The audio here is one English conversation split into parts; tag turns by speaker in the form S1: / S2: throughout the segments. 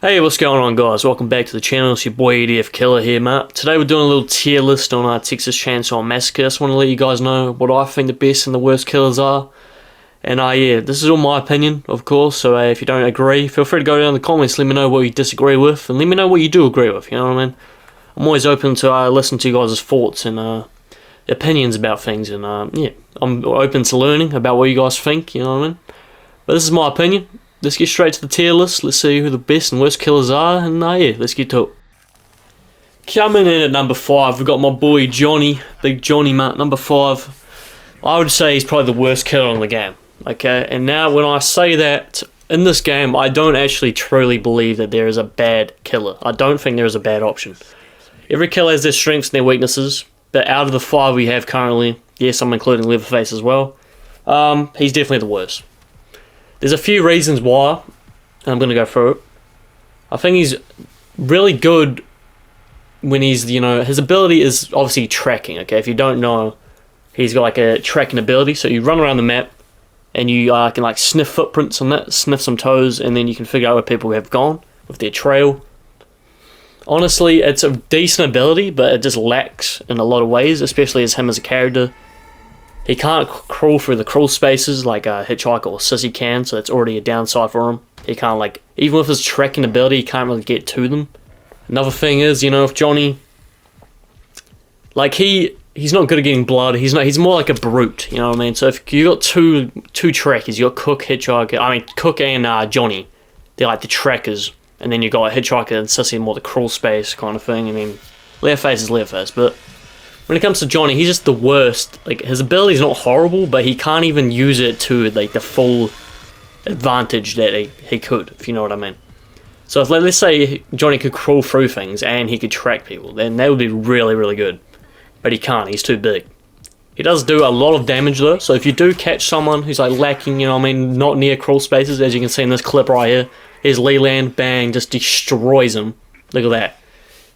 S1: Hey, what's going on, guys? Welcome back to the channel. It's your boy EDF Killer here, mate. Today we're doing a little tier list on our Texas Chainsaw Massacre. Just want to let you guys know what I think the best and the worst killers are. And yeah, this is all my opinion, of course, so if you don't agree, feel free to go down in the comments, let me know what you disagree with, and let me know what you do agree with, you know what I mean? I'm always open to listen to you guys' thoughts and opinions about things, and yeah, I'm open to learning about what you guys think, you know what I mean? But this is my opinion. Let's get straight to the tier list. Let's see who the best and worst killers are, and yeah, let's get to it. Coming in at number 5, we've got my boy Johnny, Big Johnny, mate. Number 5, I would say he's probably the worst killer in the game. Okay, and now when I say that, in this game, I don't actually truly believe that there is a bad killer. I don't think there is a bad option. Every killer has their strengths and their weaknesses, but out of the 5 we have currently, yes, I'm including Liverface as well, he's definitely the worst. There's a few reasons why, and I'm going to go through it. I think he's really good when he's, his ability is obviously tracking, okay? If you don't know, he's got like a tracking ability, so you run around the map, and you can like sniff footprints on that, sniff some toes, and then you can figure out where people have gone with their trail. Honestly, it's a decent ability, but it just lacks in a lot of ways, especially as him as a character. He can't crawl through the crawl spaces like Hitchhiker or Sisy can, so that's already a downside for him. He can't, even with his tracking ability, he can't really get to them. Another thing is, if Johnny, he's not good at getting blood. He's more like a brute, you know what I mean? So if you got two trackers, you got Cook, Hitchhiker, Cook and Johnny. They're like the trackers, and then you got Hitchhiker and Sissy, more the crawl space kind of thing. I mean, Liverface is Liverface, but when it comes to Johnny, he's just the worst. His ability is not horrible, but he can't even use it to the full advantage that he could, if you know what I mean. So if let's say Johnny could crawl through things and he could track people, then that would be really, really good. But he can't, he's too big. He does do a lot of damage though, so if you do catch someone who's lacking, not near crawl spaces, as you can see in this clip right here, here's Leland, bang, just destroys him. Look at that.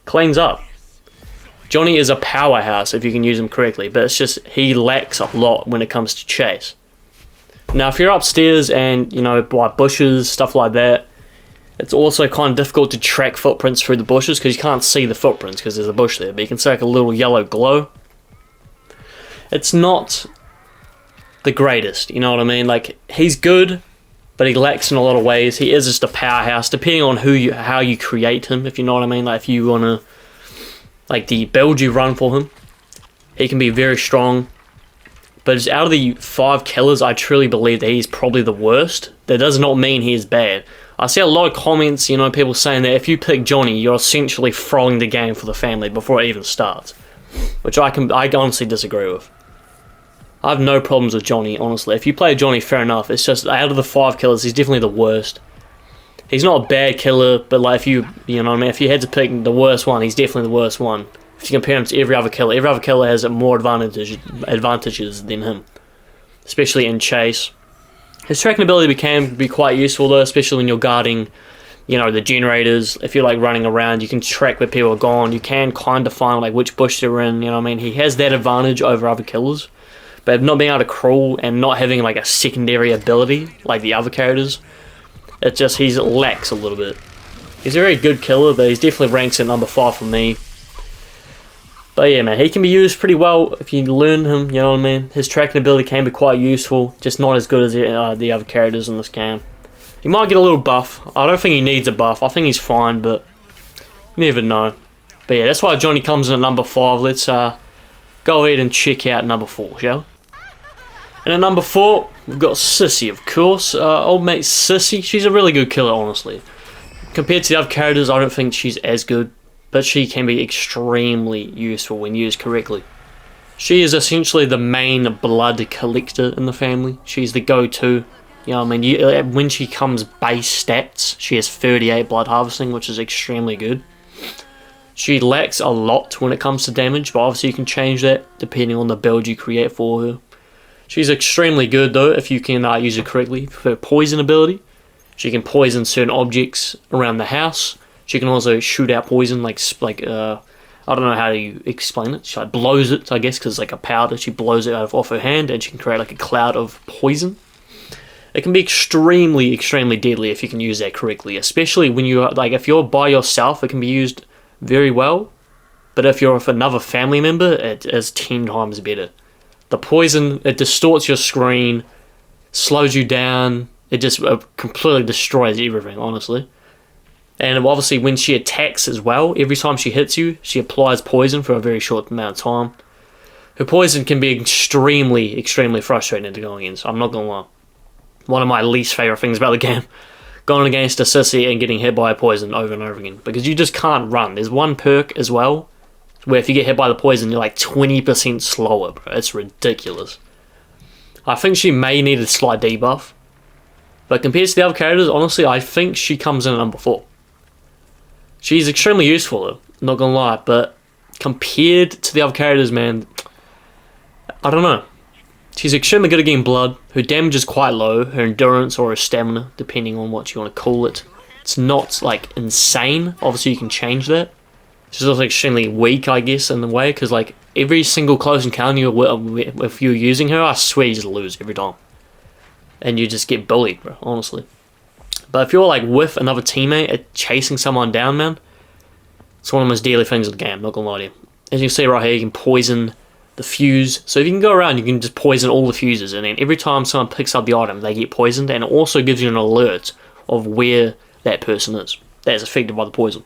S1: Cleans up. Johnny is a powerhouse if you can use him correctly, but it's just he lacks a lot when it comes to chase. Now if you're upstairs and, by bushes, stuff like that, it's also kind of difficult to track footprints through the bushes because you can't see the footprints because there's a bush there, but you can see a little yellow glow. It's not the greatest, you know what I mean? He's good, but he lacks in a lot of ways. He is just a powerhouse, depending on how you create him, if you know what I mean. If you want to, the build you run for him, he can be very strong. But just out of the 5 killers, I truly believe that he's probably the worst. That does not mean he is bad. I see a lot of comments, people saying that if you pick Johnny, you're essentially throwing the game for the family before it even starts. Which I honestly disagree with. I have no problems with Johnny, honestly. If you play Johnny, fair enough. It's just, out of the 5 killers, he's definitely the worst. He's not a bad killer, but if you had to pick the worst one, he's definitely the worst one. If you compare him to every other killer has more advantages than him. Especially in chase. His tracking ability can be quite useful though, especially when you're guarding, the generators. If you're running around, you can track where people are gone. You can kind of find which bush they're in, He has that advantage over other killers. But not being able to crawl and not having a secondary ability like the other characters, it's just he lacks a little bit. He's a very good killer, but he's definitely ranks at number 5 for me. But yeah, man, he can be used pretty well if you learn him, you know what I mean? His tracking ability can be quite useful, just not as good as the other characters in this game. He might get a little buff. I don't think he needs a buff. I think he's fine, but you never know. But yeah, that's why Johnny comes in at number 5. Let's go ahead and check out number 4, shall we? And at number 4, we've got Sisy, of course. Old mate Sisy, she's a really good killer, honestly. Compared to the other characters, I don't think she's as good, but she can be extremely useful when used correctly. She is essentially the main blood collector in the family. She's the go-to. When she comes base stats, she has 38 blood harvesting, which is extremely good. She lacks a lot when it comes to damage, but obviously you can change that depending on the build you create for her. She's extremely good though if you can use her correctly for her poison ability. She can poison certain objects around the house. She can also shoot out poison I don't know how you explain it. She blows it, I guess, because it's a powder. She blows it off her hand and she can create a cloud of poison. It can be extremely, extremely deadly if you can use that correctly. Especially when you like, if you're by yourself, it can be used very well. But if you're with another family member, it is 10 times better. The poison, it distorts your screen, slows you down. It just completely destroys everything, honestly. And obviously, when she attacks as well, every time she hits you, she applies poison for a very short amount of time. Her poison can be extremely, extremely frustrating to go against. I'm not gonna lie. One of my least favourite things about the game. Going against a Sisy and getting hit by a poison over and over again. Because you just can't run. There's one perk as well, where if you get hit by the poison, you're like 20% slower, bro. It's ridiculous. I think she may need a slight debuff. But compared to the other characters, honestly, I think she comes in at number 4. She's extremely useful, though. Not gonna lie. But compared to the other characters, man, I don't know. She's extremely good at getting blood. Her damage is quite low. Her endurance or her stamina, depending on what you want to call it. It's not, like, insane. Obviously, you can change that. She's also extremely weak, I guess, in a way. Because, like, every single close encounter if you're using her, I swear you just lose every time. And you just get bullied, bro, honestly. But if you're, like, with another teammate chasing someone down, man, it's one of the most deadly things in the game, not gonna lie to you. As you can see right here, you can poison the fuse. So if you can go around, you can just poison all the fuses, and then every time someone picks up the item, they get poisoned, and it also gives you an alert of where that person is that is affected by the poison.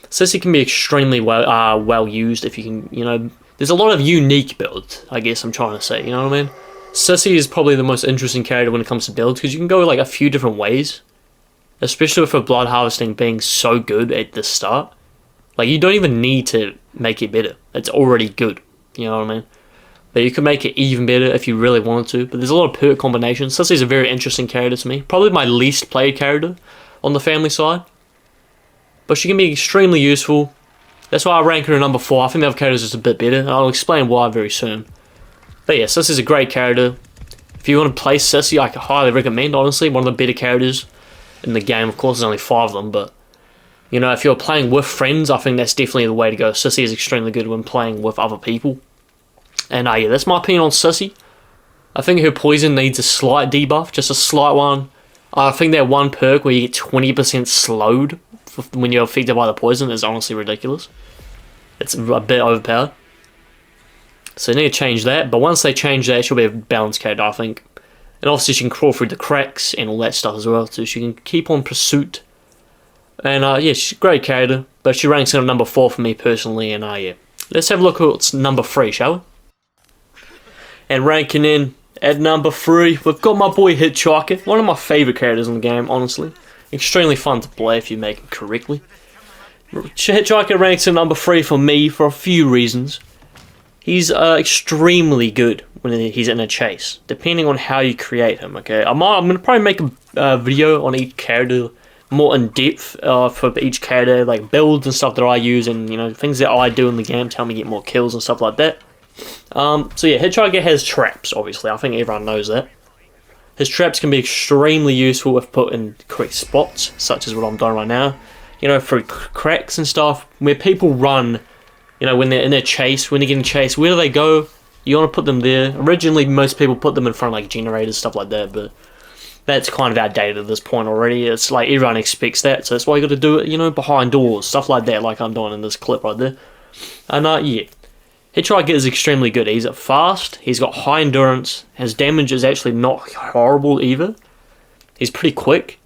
S1: Sisy can be extremely well used if you can, you know, there's a lot of unique builds, I guess I'm trying to say, you know what I mean? Sisy is probably the most interesting character when it comes to builds, because you can go like a few different ways, especially with her blood harvesting being so good at the start. Like, you don't even need to make it better. It's already good, you know what I mean? But you can make it even better if you really wanted to, but there's a lot of perk combinations. Sisy's a very interesting character to me. Probably my least played character on the family side. But she can be extremely useful. That's why I rank her at number 4. I think the other characters are just a bit better, and I'll explain why very soon. But yeah, Sisy's a great character. If you want to play Sisy, I can highly recommend, honestly. One of the better characters in the game. Of course, there's only 5 of them, but, you know, if you're playing with friends, I think that's definitely the way to go. Sisy is extremely good when playing with other people. And yeah, that's my opinion on Sisy. I think her poison needs a slight debuff, just a slight one. I think that one perk where you get 20% slowed when you're affected by the poison is honestly ridiculous. It's a bit overpowered. So they need to change that, but once they change that, she'll be a balanced character, I think. And obviously she can crawl through the cracks and all that stuff as well, so she can keep on pursuit. And yeah, she's a great character, but she ranks in at number 4 for me personally, and yeah. Let's have a look at what's number 3, shall we? And ranking in at number 3, we've got my boy Hitchhiker, one of my favourite characters in the game, honestly. Extremely fun to play if you make him correctly. Hitchhiker ranks in number 3 for me for a few reasons. He's extremely good when he's in a chase, depending on how you create him, okay? I'm going to probably make a video on each character more in depth for each character, like builds and stuff that I use, and, you know, things that I do in the game to help me get more kills and stuff like that. So yeah, Hitchhiker has traps, obviously. I think everyone knows that. His traps can be extremely useful if put in correct spots, such as what I'm doing right now. You know, through cracks and stuff, where people run. You know, when they're in a chase, when they're getting chased, where do they go? You want to put them there. Originally, most people put them in front of, like, generators, stuff like that, but that's kind of outdated at this point already. It's like everyone expects that, so that's why you got to do it, you know, behind doors, stuff like that, like I'm doing in this clip right there. And, yeah. Hitchhiker is extremely good. He's fast, he's got high endurance, his damage is actually not horrible either. He's pretty quick.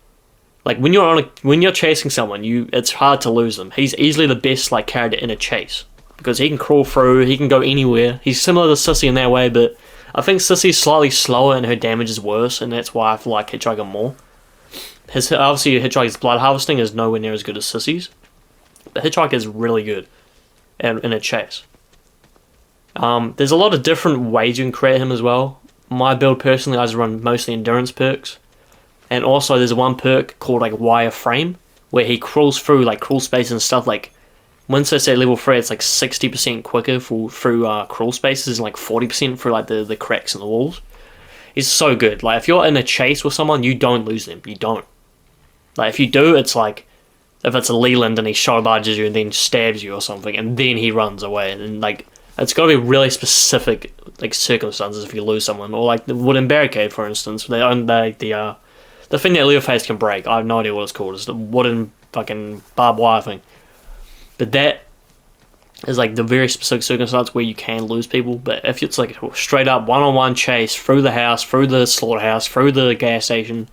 S1: Like, when you're chasing someone, it's hard to lose them. He's easily the best, like, character in a chase. Because he can crawl through, he can go anywhere. He's similar to Sisy in that way, but I think Sissy's slightly slower and her damage is worse, and that's why I like Hitchhiker more. Obviously, Hitchhiker's blood harvesting is nowhere near as good as Sissy's, but Hitchhiker is really good in a chase. There's a lot of different ways you can create him as well. My build personally, I just run mostly endurance perks, and also there's one perk called like wireframe, where he crawls through like crawl spaces and stuff. Like, once I say level 3, it's like 60% quicker through crawl spaces and like 40% through like the cracks in the walls. It's so good. Like, if you're in a chase with someone, you don't lose them. You don't. Like, if you do, it's like, if it's a Leland and he shoulder barges you and then stabs you or something, and then he runs away. And like, It's got to be really specific like circumstances if you lose someone, or like the wooden barricade, for instance. They own the thing that Liverface can break. I have no idea what it's called. It's the wooden fucking barbed wire thing. But that is like the very specific circumstance where you can lose people. But if it's like a straight up one-on-one chase through the house, through the slaughterhouse, through the gas station,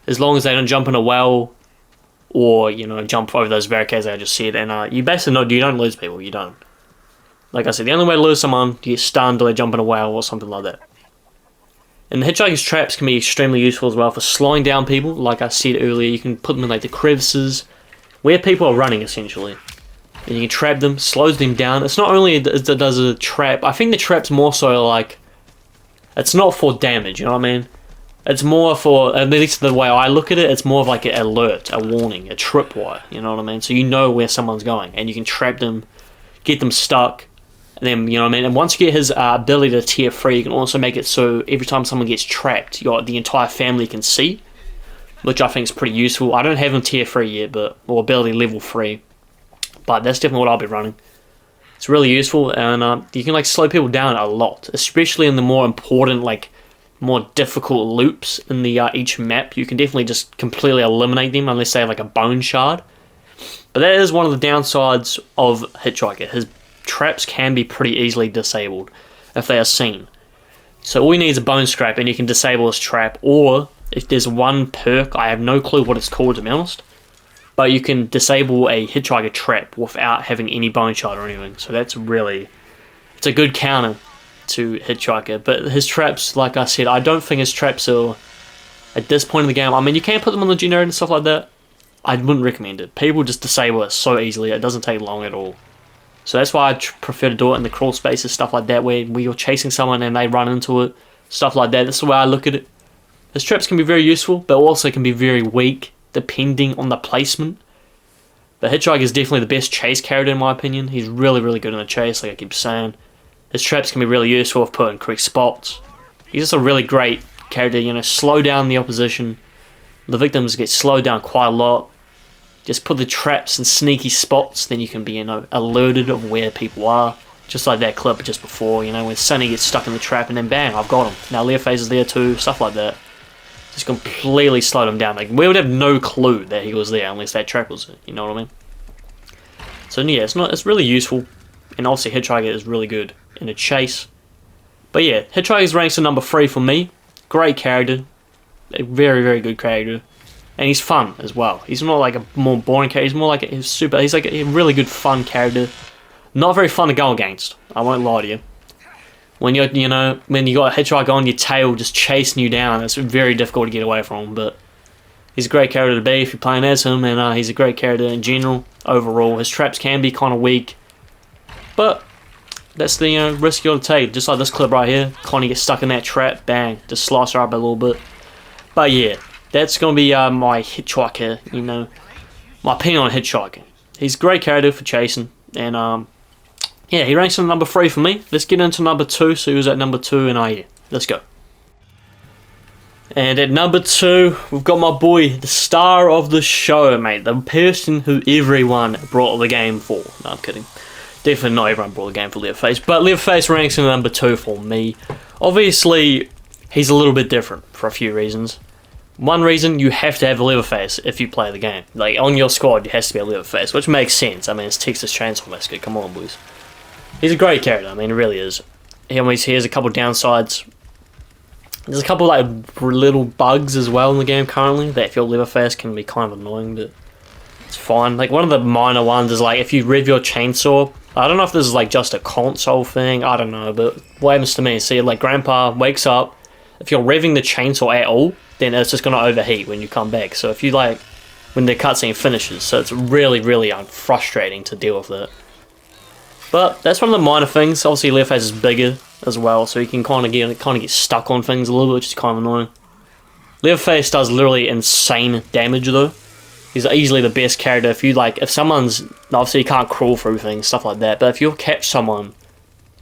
S1: as long as they don't jump in a well or, you know, jump over those barricades I just said, and you basically know you don't lose people. You don't. Like I said, the only way to lose someone, you get stunned or they jump in a well or something like that. And the Hitchhiker's traps can be extremely useful as well for slowing down people. Like I said earlier, you can put them in like the crevices, where people are running essentially. And you can trap them, slows them down. It's not only that it does a trap, I think the trap's more so like, it's not for damage, you know what I mean? It's more for, at least the way I look at it, it's more of like an alert, a warning, a tripwire, you know what I mean? So you know where someone's going, and you can trap them, get them stuck, and then, you know what I mean? And once you get his ability to tear free, you can also make it so every time someone gets trapped, the entire family can see, which I think is pretty useful. I don't have him tier 3 yet, or ability level 3, but that's definitely what I'll be running. It's really useful, and you can like slow people down a lot, especially in the more important, like more difficult loops in the each map. You can definitely just completely eliminate them unless they have like a bone shard. But that is one of the downsides of Hitchhiker. His traps can be pretty easily disabled if they are seen. So all you need is a bone scrap and you can disable his trap, or if there's one perk, I have no clue what it's called to be honest, but you can disable a Hitchhiker trap without having any bone shard or anything. So that's really, it's a good counter to Hitchhiker. But his traps, like I said, I don't think his traps are, at this point in the game, I mean you can put them on the generator and stuff like that, I wouldn't recommend it. People just disable it so easily, it doesn't take long at all. So that's why I prefer to do it in the crawl spaces, stuff like that, where you're chasing someone and they run into it, stuff like that. That's the way I look at it. His traps can be very useful, but also can be very weak, depending on the placement. But Hitchhiker is definitely the best chase character in my opinion. He's really, really good in the chase, like I keep saying. His traps can be really useful if put in correct spots. He's just a really great character, you know, slow down the opposition. The victims get slowed down quite a lot. Just put the traps in sneaky spots, then you can be, you know, alerted of where people are. Just like that clip just before, you know, when Sonny gets stuck in the trap and then bang, I've got him. Now Liverface is there too, stuff like that. Just completely slowed him down. Like, we would have no clue that he was there unless that trap was there, you know what I mean? So yeah, it's really useful. And obviously Hitchhiker is really good in a chase. But yeah, Hitchhiker's ranks at number 3 for me. Great character. A very, very good character. And he's fun as well. He's not like a more boring character. He's more like he's like a really good fun character. Not very fun to go against. I won't lie to you. When you're, you know, when you got a Hitchhiker on your tail just chasing you down, it's very difficult to get away from him. But he's a great character to be if you're playing as him, and he's a great character in general. Overall, his traps can be kind of weak, but that's the risk you got to take. Just like this clip right here, Connie gets stuck in that trap, bang, just slice her up a little bit. But yeah. That's going to be my Hitchhiker, you know, my opinion on Hitchhiker. He's a great character for chasing, and yeah, he ranks on number 3 for me. Let's get into number 2, so he was at number 2, and yeah, let's go. And at number 2, we've got my boy, the star of the show, mate, the person who everyone brought the game for. No, I'm kidding. Definitely not everyone brought the game for Liverface, but Liverface ranks in number 2 for me. Obviously, he's a little bit different for a few reasons. One reason, you have to have a Liverface if you play the game. Like, on your squad, it has to be a Liverface, which makes sense. I mean, it's Texas Chainsaw Massacre, come on, boys. He's a great character, I mean, he really is. He has a couple downsides. There's a couple, like, little bugs as well in the game currently, that if you're Liverface can be kind of annoying, but it's fine. Like, one of the minor ones is, like, if you rev your chainsaw, I don't know if this is, like, just a console thing, I don't know, but what happens to me, see, like, Grandpa wakes up, if you're revving the chainsaw at all, then it's just going to overheat when you come back. So if you like, when the cutscene finishes, so it's really, really frustrating to deal with that. But that's one of the minor things. Obviously, Liverface is bigger as well, so you can kind of get stuck on things a little bit, which is kind of annoying. Liverface does literally insane damage though. He's easily the best character. If someone's, obviously you can't crawl through things, stuff like that. But if you catch someone,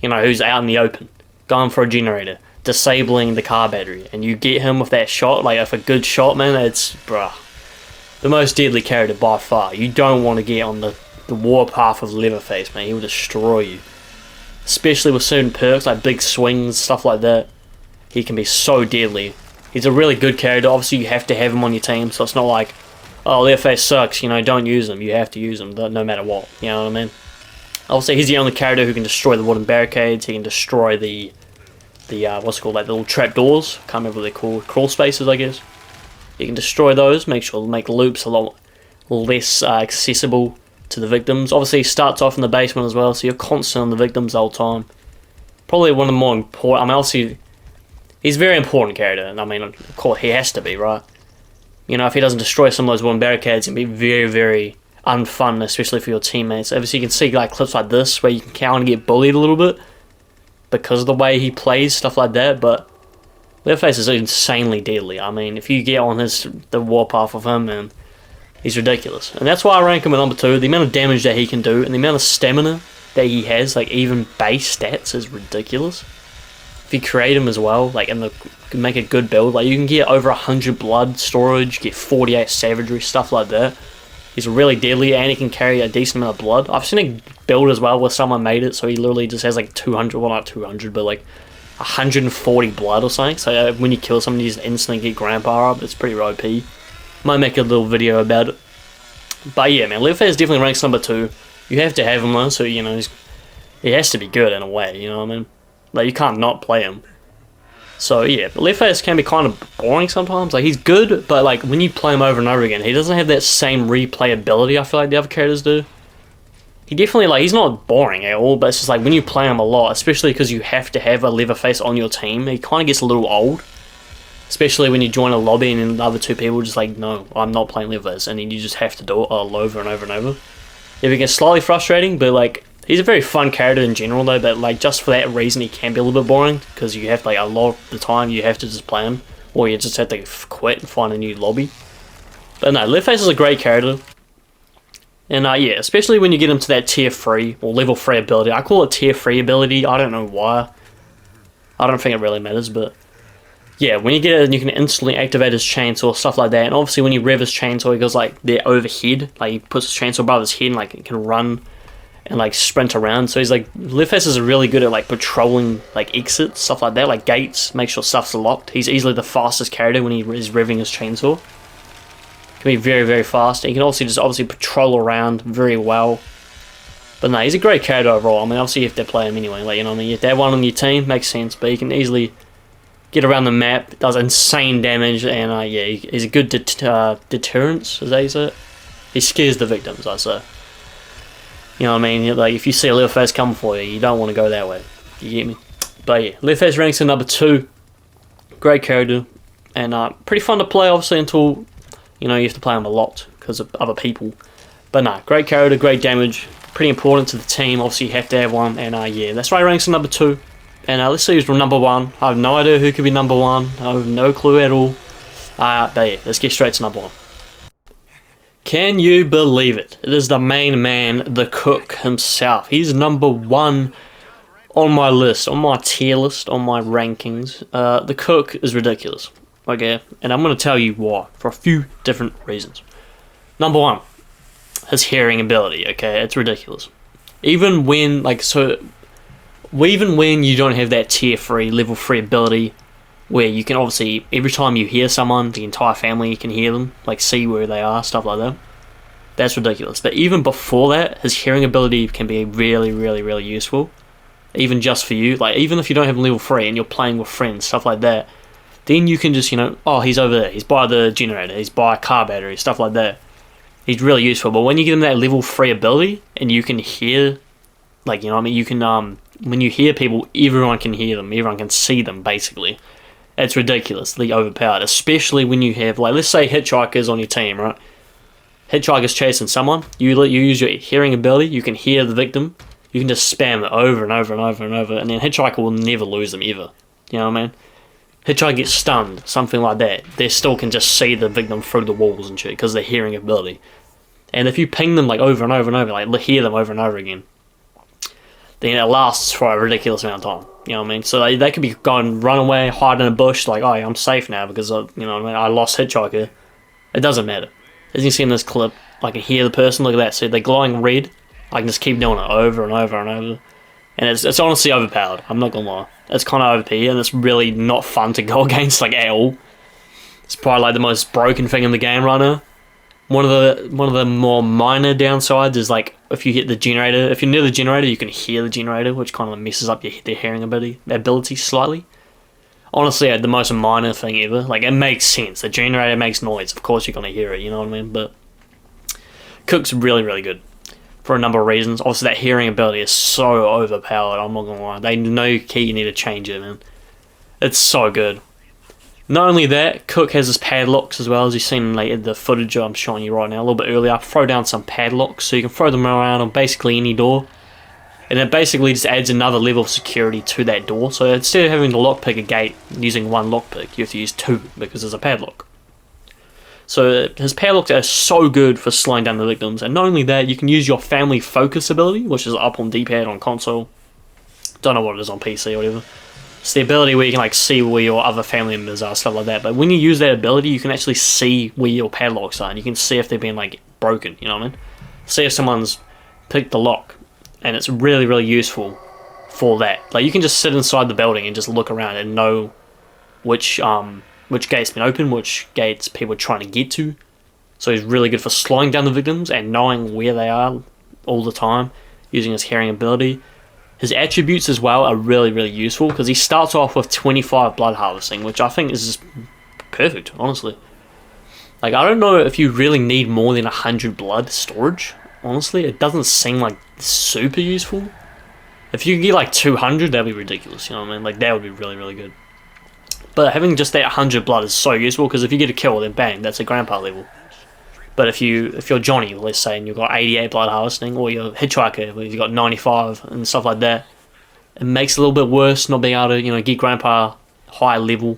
S1: you know, who's out in the open, going for a generator, disabling the car battery, and you get him with that shot, like if a good shot, man, it's the most deadly character by far. You don't want to get on the warpath of Liverface, man. He will destroy you. especially with certain perks like big swings, stuff like that. He can be so deadly. He's a really good character. Obviously, you have to have him on your team, so it's not like, oh, Liverface sucks, you know, don't use him. You have to use him no matter what, you know what I mean? Obviously, he's the only character who can destroy the wooden barricades. He can destroy the what's it called, like the little trapdoors. Can't remember what they're called. Crawl spaces, I guess. You can destroy those, make loops a lot less accessible to the victims. Obviously, he starts off in the basement as well, so you're constant on the victims the whole time. Probably one of the more important, I mean, obviously, he's a very important character, and I mean, of course, he has to be, right? You know, if he doesn't destroy some of those wooden barricades, it'd be very, very unfun, especially for your teammates. Obviously, you can see like clips like this, where you can kind of get bullied a little bit, because of the way he plays, stuff like that, but Liverface is insanely deadly. I mean, if you get on the warpath of him, man, he's ridiculous. And that's why I rank him at number 2. The amount of damage that he can do, and the amount of stamina that he has, like even base stats, is ridiculous. If you create him as well, like make a good build, like you can get over 100 blood storage, get 48 savagery, stuff like that. He's really deadly, and he can carry a decent amount of blood. I've seen a build as well where someone made it, so he literally just has like 200, well not 200, but like 140 blood or something. So when you kill someone, you just instantly get grandpa up. It's pretty OP. Might make a little video about it. But yeah, man, Liverface definitely ranks number 2. You have to have him though, so you know he has to be good in a way. You know what I mean? Like you can't not play him. So yeah, but Liverface can be kind of boring sometimes. Like he's good, but like when you play him over and over again, he doesn't have that same replayability I feel like the other characters do. He definitely, like, he's not boring at all, but it's just like when you play him a lot, especially because you have to have a Liverface on your team, he kind of gets a little old. Especially when you join a lobby and the other 2 people just like, no, I'm not playing Liverface, and then you just have to do it all over and over and over. It gets slightly frustrating, but like he's a very fun character in general though, but like just for that reason he can be a little bit boring, because you have like a lot of the time you have to just play him, or you just have to quit and find a new lobby. But no, Liverface is a great character. And yeah, especially when you get him to that tier 3 or level 3 ability. I call it tier 3 ability, I don't know why. I don't think it really matters, but yeah, when you get it, you can instantly activate his chainsaw, stuff like that. And obviously when you rev his chainsaw, he goes like there overhead, like he puts his chainsaw above his head and like it can run and like sprint around. So he's like, Liverface is really good at like patrolling like exits, stuff like that, like gates, make sure stuff's locked. He's easily the fastest character when he is revving his chainsaw. Can be very, very fast. And he can also just obviously patrol around very well. But no, he's a great character overall. I mean, obviously you have to play him anyway. Like, you know what I mean? You have to have one on your team, makes sense. But he can easily get around the map, does insane damage, and yeah, he's a good deterrence, as they say it. He scares the victims, I say. You know what I mean? Like, if you see a Liverface coming for you, you don't want to go that way. You get me? But yeah, Liverface ranks in number 2. Great character. And pretty fun to play, obviously, until, you know, you have to play him a lot because of other people. But no, great character, great damage. Pretty important to the team. Obviously, you have to have one. And yeah, that's why he ranks in number 2. And let's see who's number 1. I have no idea who could be number 1. I have no clue at all. But yeah, let's get straight to number 1. Can you believe it? It is the main man, the cook himself. He's number 1 on my list, on my tier list, on my rankings. The cook is ridiculous. Okay, and I'm going to tell you why, for a few different reasons. Number 1, his hearing ability, okay? It's ridiculous. Even when, even when you don't have that tier 3, level 3 ability, where you can obviously, every time you hear someone, the entire family can hear them, like see where they are, stuff like that. That's ridiculous. But even before that, his hearing ability can be really, really, really useful. Even just for you, like even if you don't have level 3 and you're playing with friends, stuff like that, then you can just, you know, oh, he's over there, he's by the generator, he's by a car battery, stuff like that. He's really useful. But when you get him that level 3 ability, and you can hear, like, you know what I mean, you can, when you hear people, everyone can hear them, everyone can see them, basically. It's ridiculously overpowered, especially when you have, like, let's say Hitchhiker's on your team, right? Hitchhiker's chasing someone, you use your hearing ability, you can hear the victim, you can just spam it over and over and over and over, and then Hitchhiker will never lose them ever. You know what I mean? Hitchhiker gets stunned, something like that. They still can just see the victim through the walls and shit, because of their hearing ability. And if you ping them, like, over and over and over, like, hear them over and over again, then it lasts for a ridiculous amount of time. You know what I mean? So they could be going, run away, hide in a bush, like, oh, I'm safe now because, you know what I mean, I lost Hitchhiker. It doesn't matter. As you see in this clip, I can hear the person, look at that, see, they're glowing red. I can just keep doing it over and over and over. And it's honestly overpowered. I'm not gonna lie. It's kind of OP, and it's really not fun to go against like at all. It's probably like the most broken thing in the game right now. One of the more minor downsides is like if you hit the generator. If you're near the generator, you can hear the generator, which kind of messes up their hearing ability slightly. Honestly, the most minor thing ever. Like, it makes sense. The generator makes noise. Of course, you're gonna hear it. You know what I mean? But Cook's really, really good for a number of reasons. Obviously, that hearing ability is so overpowered. I'm not gonna lie. They no key. You need to change it, man. It's so good. Not only that, Cook has his padlocks as well, as you've seen like, in the footage I'm showing you right now a little bit earlier. I throw down some padlocks so you can throw them around on basically any door. And it basically just adds another level of security to that door. So instead of having to lockpick a gate using one lockpick, you have to use two because there's a padlock. So his padlocks are so good for slowing down the victims. And not only that, you can use your family focus ability, which is up on D-pad on console. Don't know what it is on PC or whatever. It's the ability where you can like see where your other family members are, stuff like that. But when you use that ability, you can actually see where your padlocks are, and you can see if they've been like broken. You know what I mean? See if someone's picked the lock, and it's really, really useful for that. Like you can just sit inside the building and just look around and know which gate's been open, which gates people are trying to get to. So he's really good for slowing down the victims and knowing where they are all the time, using his hearing ability. His attributes as well are really, really useful because he starts off with 25 blood harvesting, which I think is just perfect, honestly. Like, I don't know if you really need more than 100 blood storage, honestly. It doesn't seem like super useful. If you could get like 200, that'd be ridiculous, you know what I mean? Like, that would be really, really good. But having just that 100 blood is so useful because if you get a kill, then bang, that's a grandpa level. But if you're Johnny, let's say, and you've got 88 blood harvesting, or you're Hitchhiker, where you've got 95 and stuff like that, it makes it a little bit worse not being able to, get grandpa high level.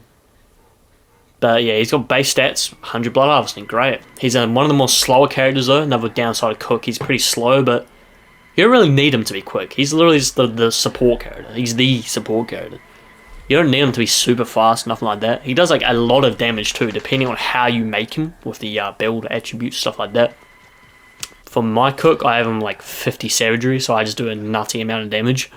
S1: But yeah, he's got base stats, 100 blood harvesting, great. He's one of the more slower characters though, another downside of Cook, he's pretty slow, but you don't really need him to be quick. He's literally just the support character. He's the support character. You don't need him to be super fast, nothing like that. He does like a lot of damage too, depending on how you make him with the build attributes, stuff like that. For my Cook, I have him like 50 savagery, so I just do a nutty amount of damage.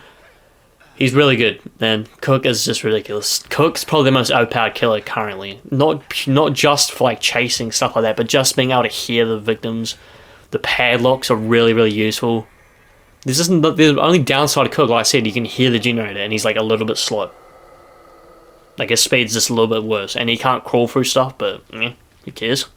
S1: He's really good, man. Cook is just ridiculous. Cook's probably the most overpowered killer currently. Not just for like chasing, stuff like that, but just being able to hear the victims. The padlocks are really, really useful. The only downside of Cook, like I said, you can hear the generator, and he's like a little bit slow. Like, his speed's just a little bit worse. And he can't crawl through stuff, but, who cares?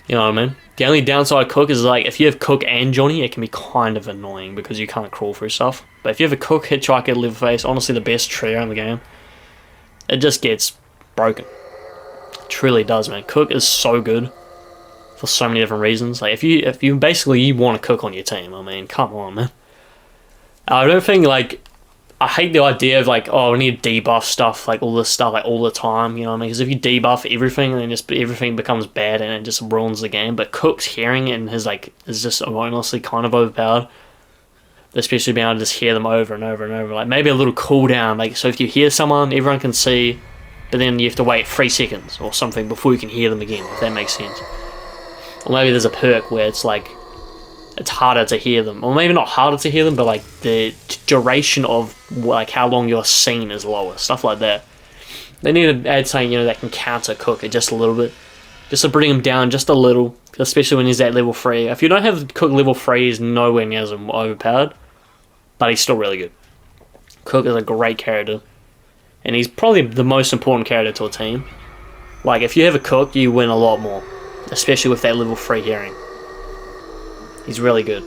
S1: You know what I mean? The only downside of Cook is, like, if you have Cook and Johnny, it can be kind of annoying because you can't crawl through stuff. But if you have a Cook, Hitchhiker, Liverface, honestly the best trio in the game, it just gets broken. It truly does, man. Cook is so good for so many different reasons. Like, if you basically want a Cook on your team, I mean, come on, man. I don't think, like... I hate the idea of like, oh, we need to debuff stuff, like all this stuff, like all the time, you know what I mean? Because if you debuff everything, then just everything becomes bad and it just ruins the game. But Cook's hearing and his like is just honestly kind of overpowered, especially being able to just hear them over and over and over. Like maybe a little cooldown, like so if you hear someone, everyone can see, but then you have to wait 3 seconds or something before you can hear them again. If that makes sense. Or maybe there's a perk where it's like. It's harder to hear them, or maybe not harder to hear them, but like the duration of like how long you're seen is lower, stuff like that. They need to add something that can counter Cook it just a little bit, just to bring him down just a little, especially when he's at level 3. If you don't have Cook level 3, he's nowhere near as overpowered, but he's still really good. Cook is a great character, and he's probably the most important character to a team. Like if you have a Cook, you win a lot more, especially with that level 3 hearing. He's really good.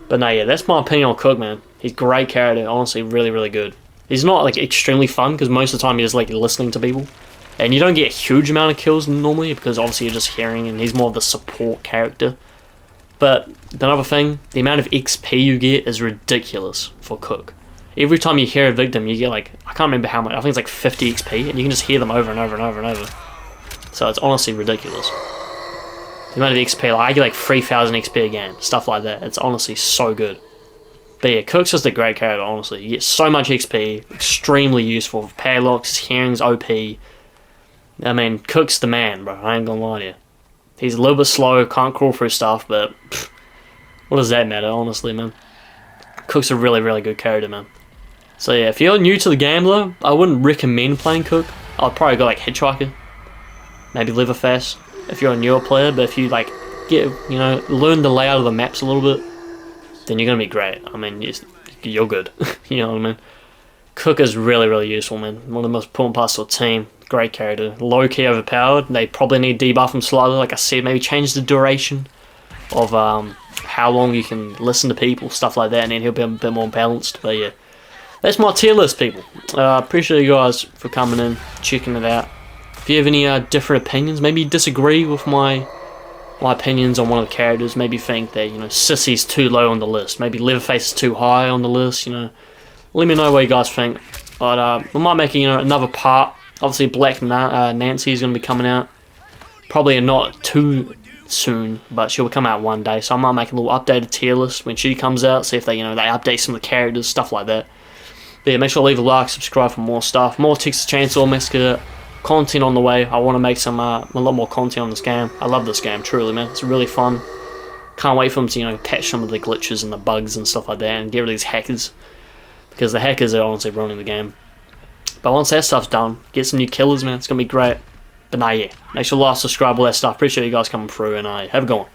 S1: But no, yeah, that's my opinion on Cook, man. He's a great character, honestly, really, really good. He's not, like, extremely fun, because most of the time you're just, like, listening to people. And you don't get a huge amount of kills normally, because obviously you're just hearing, and he's more of the support character. But another thing, the amount of XP you get is ridiculous for Cook. Every time you hear a victim, you get, like, I can't remember how much, I think it's, like, 50 XP, and you can just hear them over and over and over and over. So it's honestly ridiculous. The amount of XP, like I get like 3,000 XP a game, stuff like that. It's honestly so good. But yeah, Cook's just a great character, honestly. You get so much XP, extremely useful. Padlocks, his hearing's OP. I mean, Cook's the man, bro. I ain't gonna lie to you. He's a little bit slow, can't crawl through stuff, but what does that matter, honestly, man? Cook's a really, really good character, man. So yeah, if you're new to the game though, I wouldn't recommend playing Cook. I'd probably go like Hitchhiker, maybe Liverface if you're a newer player. But if you like learn the layout of the maps a little bit, then you're gonna be great. I mean, you're good. You know what I mean? Cook is really, really useful, man. One of the most important parts of the team. Great character. Low key overpowered. They probably need to debuff him slightly, like I said. Maybe change the duration of how long you can listen to people, stuff like that, and then he'll be a bit more balanced. But yeah, that's my tier list, people. Appreciate you guys for coming in, checking it out. If you have any different opinions, maybe you disagree with my opinions on one of the characters, maybe think that, Sisy's too low on the list, maybe Liverface is too high on the list, let me know what you guys think. But we might make another part. Obviously Black Nancy is going to be coming out, probably not too soon, but she'll come out one day, so I might make a little updated tier list when she comes out, see if they update some of the characters, stuff like that. But yeah, make sure to leave a like, subscribe for more stuff, more Texas Chainsaw Massacre content on the way. I want to make a lot more content on this game. I love this game, truly, man. It's really fun. Can't wait for them to patch some of the glitches and the bugs and stuff like that, and get rid of these hackers, because the hackers are honestly running the game. But once that stuff's done, get some new killers, man. It's gonna be great. But nah, yeah, make sure to like, subscribe, all that stuff. Appreciate you guys coming through, and have a good one.